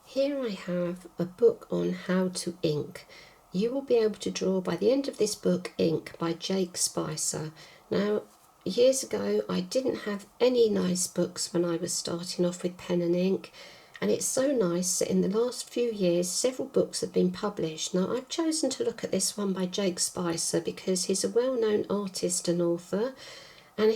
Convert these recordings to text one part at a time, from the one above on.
Here I have a book on how to ink. You will be able to draw by the end of this book Ink by Jake Spicer. Now, years ago I didn't have any nice books when I was starting off with pen and ink, and it's so nice that in the last few years several books have been published. Now I've chosen to look at this one by Jake Spicer because he's a well-known artist and author, and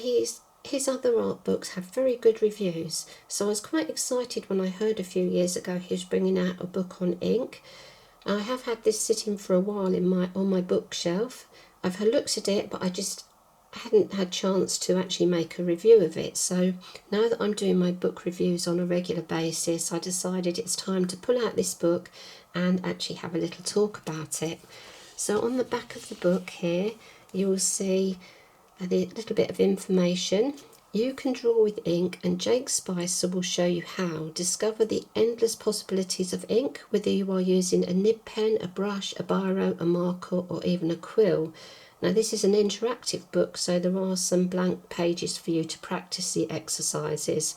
his other art books have very good reviews, so I was quite excited when I heard a few years ago he was bringing out a book on ink. I have had this sitting for a while on my bookshelf. I've looked at it, but I just hadn't had chance to actually make a review of it. So now that I'm doing my book reviews on a regular basis, I decided it's time to pull out this book and actually have a little talk about it. So on the back of the book here, you will see a little bit of information. You can draw with ink, and Jake Spicer will show you how. Discover the endless possibilities of ink, whether you are using a nib pen, a brush, a biro, a marker, or even a quill. Now this is an interactive book, so there are some blank pages for you to practice the exercises.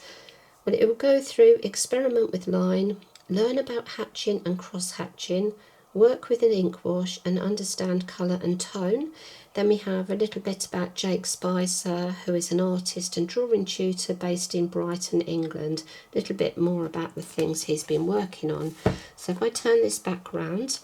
Well, it will go through experiment with line, learn about hatching and cross hatching, work with an ink wash and understand colour and tone. Then we have a little bit about Jake Spicer, who is an artist and drawing tutor based in Brighton, England. A little bit more about the things he's been working on. So if I turn this back round,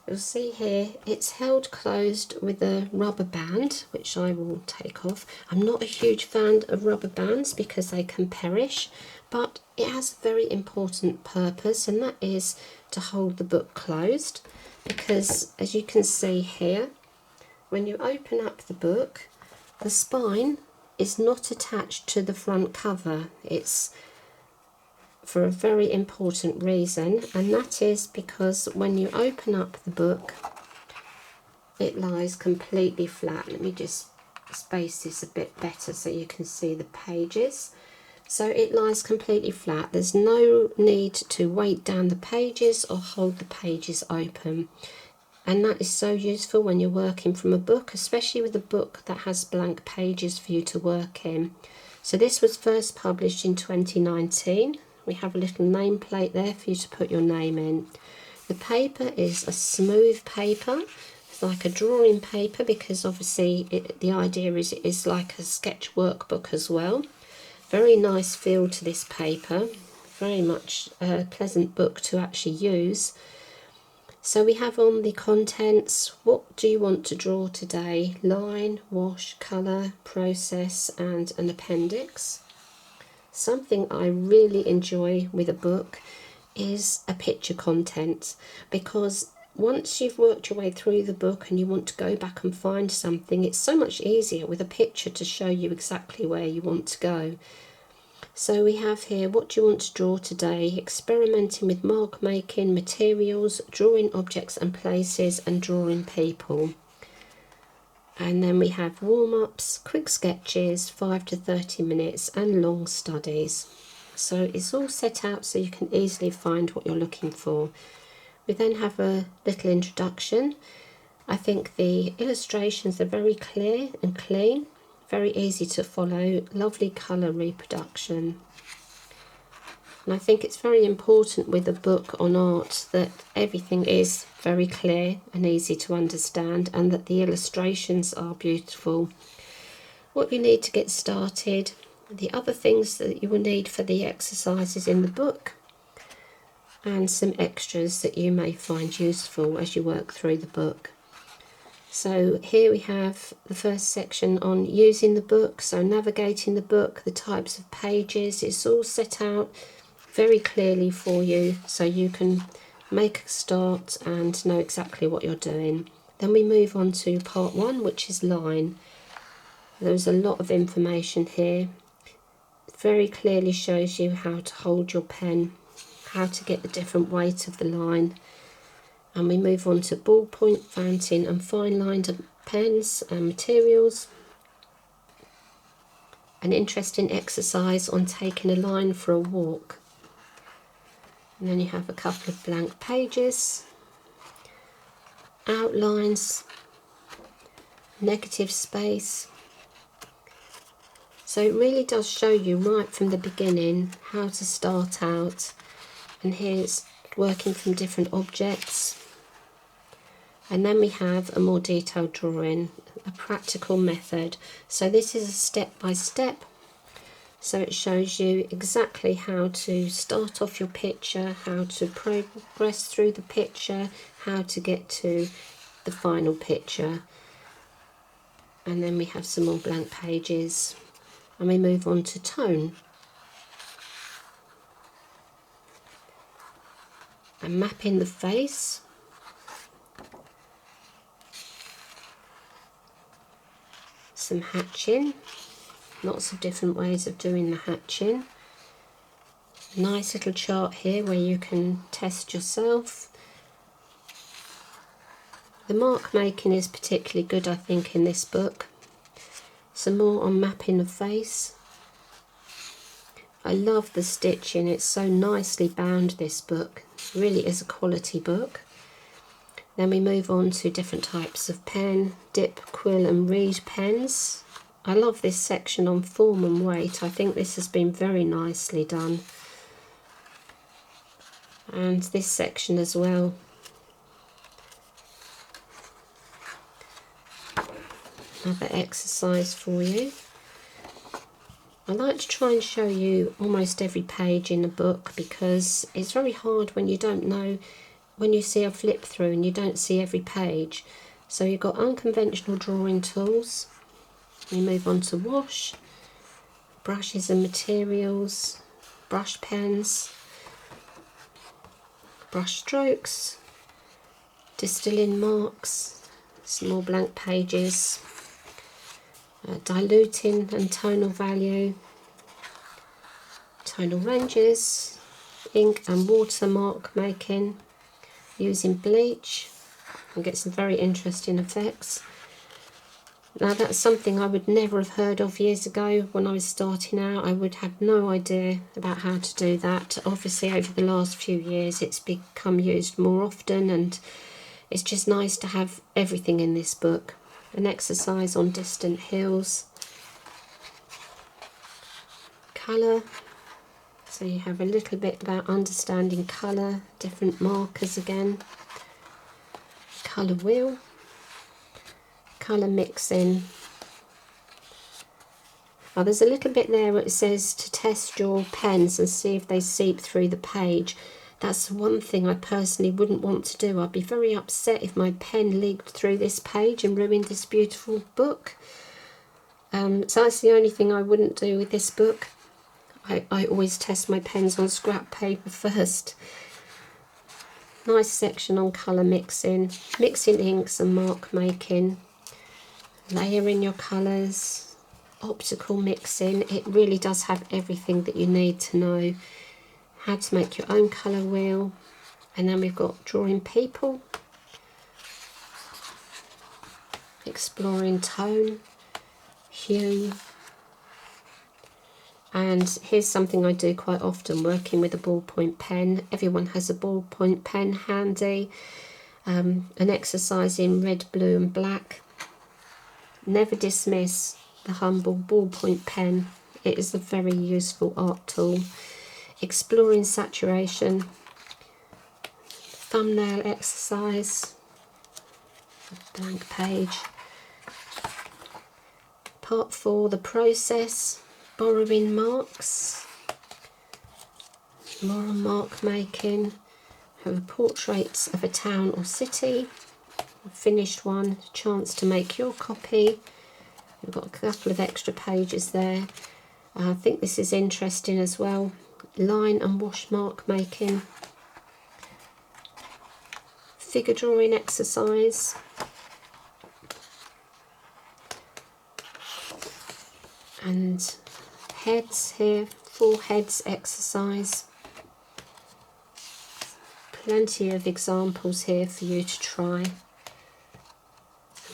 you'll see here it's held closed with a rubber band, which I will take off. I'm not a huge fan of rubber bands because they can perish, but it has a very important purpose, and that is to hold the book closed, because as you can see here, when you open up the book, the spine is not attached to the front cover. It's for a very important reason, and that is because when you open up the book, it lies completely flat. Let me just space this a bit better so you can see the pages. So it lies completely flat. There's no need to weight down the pages or hold the pages open. And that is so useful when you're working from a book, especially with a book that has blank pages for you to work in. So this was first published in 2019. We have a little nameplate there for you to put your name in. The paper is a smooth paper. It's like a drawing paper because obviously the idea is it is like a sketch workbook as well. Very nice feel to this paper. Very much a pleasant book to actually use. So we have on the contents, what do you want to draw today? Line, wash, colour, process and an appendix. Something I really enjoy with a book is a picture content, because once you've worked your way through the book and you want to go back and find something, it's so much easier with a picture to show you exactly where you want to go. So we have here, what do you want to draw today? Experimenting with mark making, materials, drawing objects and places, and drawing people. And then we have warm-ups, quick sketches, 5 to 30 minutes, and long studies. So it's all set out so you can easily find what you're looking for. We then have a little introduction. I think the illustrations are very clear and clean. Very easy to follow, lovely colour reproduction. And I think it's very important with a book on art that everything is very clear and easy to understand, and that the illustrations are beautiful. What you need to get started, the other things that you will need for the exercises in the book, and some extras that you may find useful as you work through the book. So here we have the first section on using the book, so navigating the book, the types of pages. It's all set out very clearly for you so you can make a start and know exactly what you're doing. Then we move on to part 1, which is line. There's a lot of information here. It very clearly shows you how to hold your pen, how to get the different weight of the line. And we move on to ballpoint, fountain and fine lined pens and materials. An interesting exercise on taking a line for a walk. And then you have a couple of blank pages, outlines, negative space. So it really does show you right from the beginning how to start out And here's working from different objects. And then we have a more detailed drawing, a practical method. So this is a step-by-step. So it shows you exactly how to start off your picture, how to progress through the picture, how to get to the final picture. And then we have some more blank pages. And we move on to tone. And mapping the face. Some hatching. Lots of different ways of doing the hatching. Nice little chart here where you can test yourself. The mark making is particularly good, I think, in this book. Some more on mapping the face. I love the stitching, it's so nicely bound, this book. It really is a quality book. Then we move on to different types of pen, dip, quill and reed pens. I love this section on form and weight. I think this has been very nicely done. And this section as well. Another exercise for you. I like to try and show you almost every page in a book because it's very hard when you don't know, when you see a flip through and you don't see every page. So you've got unconventional drawing tools. We move on to wash, brushes and materials, brush pens, brush strokes, distilling marks, some more blank pages, diluting and tonal value, tonal ranges, ink and watermark making, using bleach, and get some very interesting effects. Now that's something I would never have heard of years ago when I was starting out. I would have no idea about how to do that. Obviously over the last few years it's become used more often, and it's just nice to have everything in this book. An exercise on distant hills. Colour. So you have a little bit about understanding colour, different markers again. Colour wheel. Colour mixing. Now there's a little bit there where it says to test your pens and see if they seep through the page. That's one thing I personally wouldn't want to do. I'd be very upset if my pen leaked through this page and ruined this beautiful book. So that's the only thing I wouldn't do with this book. I always test my pens on scrap paper first. Nice section on colour mixing, mixing inks and mark making. Layering your colours, optical mixing. It really does have everything that you need to know. How to make your own colour wheel. And then we've got drawing people, exploring tone, hue. And here's something I do quite often, working with a ballpoint pen. Everyone has a ballpoint pen handy. An exercise in red, blue and black. Never dismiss the humble ballpoint pen. It is a very useful art tool. Exploring saturation. Thumbnail exercise. A blank page. Part 4, the process. Borrowing marks. More on mark making. Have portraits of a town or city. Finished one, chance to make your copy. We've got a couple of extra pages there. I think this is interesting as well. Line and wash mark making. Figure drawing exercise. And heads here, 4 heads exercise. Plenty of examples here for you to try.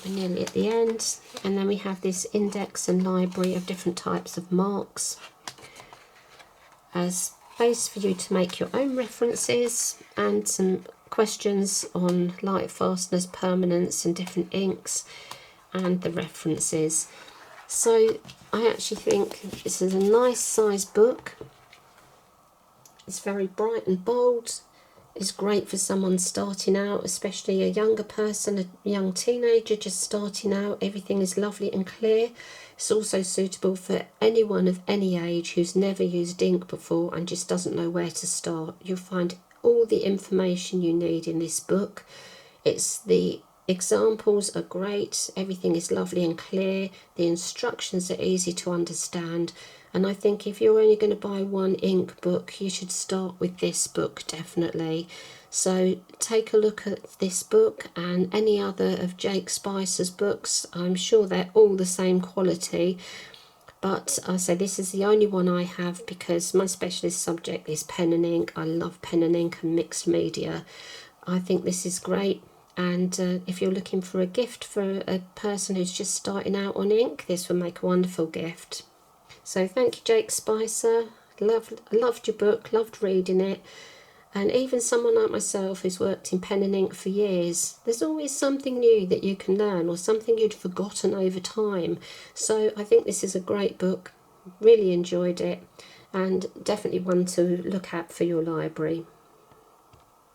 We're nearly at the end, and then we have this index and library of different types of marks as space for you to make your own references, and some questions on light fastness, permanence and different inks and the references. So I actually think this is a nice size book. It's very bright and bold. It's great for someone starting out, especially a younger person, a young teenager just starting out. Everything is lovely and clear. It's also suitable for anyone of any age who's never used ink before and just doesn't know where to start. You'll find all the information you need in this book. The examples are great, everything is lovely and clear, the instructions are easy to understand, and I think if you're only going to buy one ink book, you should start with this book, definitely. So take a look at this book and any other of Jake Spicer's books. I'm sure they're all the same quality, but I say this is the only one I have because my specialist subject is pen and ink. I love pen and ink and mixed media. I think this is great. And if you're looking for a gift for a person who's just starting out on ink, this will make a wonderful gift. So thank you, Jake Spicer. Loved your book, loved reading it. And even someone like myself who's worked in pen and ink for years, there's always something new that you can learn or something you'd forgotten over time. So I think this is a great book. Really enjoyed it, and definitely one to look at for your library.